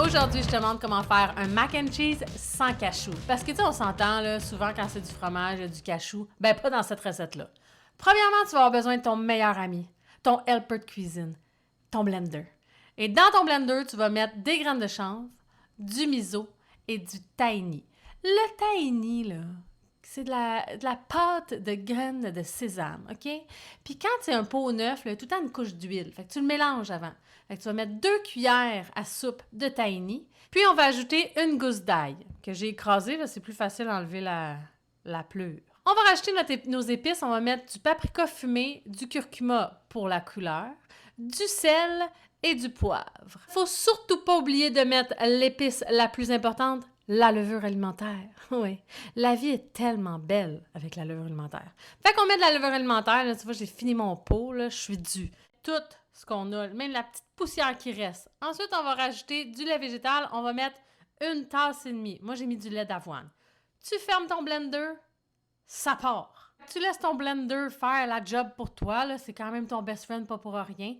Aujourd'hui, je te montre comment faire un mac and cheese sans cachou. Parce que tu sais, on s'entend, là, souvent quand c'est du fromage, du cachou, ben pas dans cette recette-là. Premièrement, tu vas avoir besoin de ton meilleur ami, ton helper de cuisine, ton blender. Et dans ton blender, tu vas mettre des graines de chanvre, du miso et du tahini. Le tahini, là, c'est de la pâte de graines de sésame, OK? Puis quand c'est un pot neuf, là, tout le temps une couche d'huile. Fait que tu le mélanges avant. Fait que tu vas mettre 2 cuillères à soupe de tahini. Puis on va ajouter une gousse d'ail que j'ai écrasée. Là, c'est plus facile d'enlever la pleure. On va rajouter nos épices. On va mettre du paprika fumé, du curcuma pour la couleur, du sel et du poivre. Faut surtout pas oublier de mettre l'épice la plus importante, la levure alimentaire. Oui, la vie est tellement belle avec la levure alimentaire. Fait qu'on met de la levure alimentaire, là, tu vois, j'ai fini mon pot, là, je suis due. Tout ce qu'on a, même la petite poussière qui reste. Ensuite, on va rajouter du lait végétal, on va mettre 1,5 tasses. Moi, j'ai mis du lait d'avoine. Tu fermes ton blender, ça part. Tu laisses ton blender faire la job pour toi, là, c'est quand même ton best friend, pas pour rien.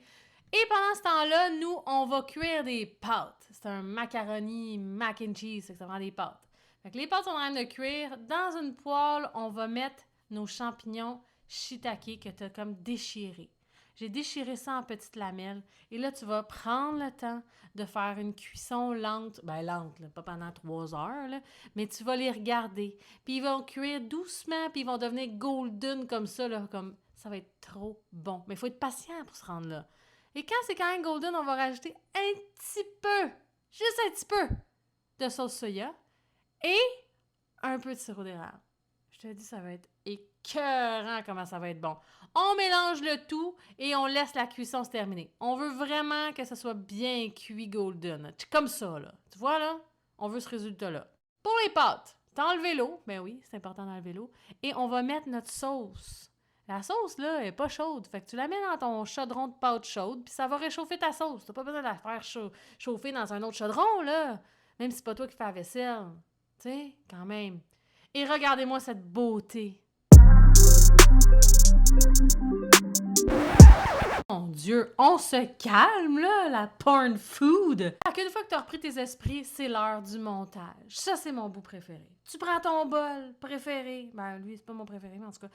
Et pendant ce temps-là, nous, on va cuire des pâtes. C'est un macaroni mac and cheese, c'est que ça prend des pâtes. Fait que les pâtes sont en train de cuire. Dans une poêle, on va mettre nos champignons shiitake que tu as comme déchirés. J'ai déchiré ça en petites lamelles. Et là, tu vas prendre le temps de faire une cuisson lente. Ben lente, là, pas pendant 3 heures, là, mais tu vas les regarder. Puis ils vont cuire doucement, puis ils vont devenir golden comme ça, là, comme ça va être trop bon. Mais il faut être patient pour se rendre là. Et quand c'est quand même golden, on va rajouter un petit peu, juste un petit peu, de sauce soya et un peu de sirop d'érable. Je te dis, ça va être écœurant comment ça va être bon. On mélange le tout et on laisse la cuisson se terminer. On veut vraiment que ça soit bien cuit golden. Comme ça, là. Tu vois, là? On veut ce résultat-là. Pour les pâtes, t'as enlevé l'eau. Ben oui, c'est important d'enlever l'eau. Et on va mettre notre sauce. La sauce, là, est pas chaude. Fait que tu la mets dans ton chaudron de pâte chaude, puis ça va réchauffer ta sauce. T'as pas besoin de la faire chauffer dans un autre chaudron, là. Même si c'est pas toi qui fais la vaisselle. Tu sais, quand même. Et regardez-moi cette beauté. Mon Dieu, on se calme, là, la porn food. Fait qu'une fois que t'as repris tes esprits, c'est l'heure du montage. Ça, c'est mon bout préféré. Tu prends ton bol préféré. Ben, lui, c'est pas mon préféré, mais en tout cas.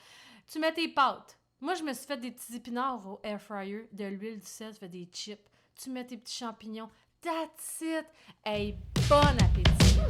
Tu mets tes pâtes. Moi, je me suis fait des petits épinards au air fryer, de l'huile, du sel, tu fais des chips. Tu mets tes petits champignons. That's it. Hey, bon appétit.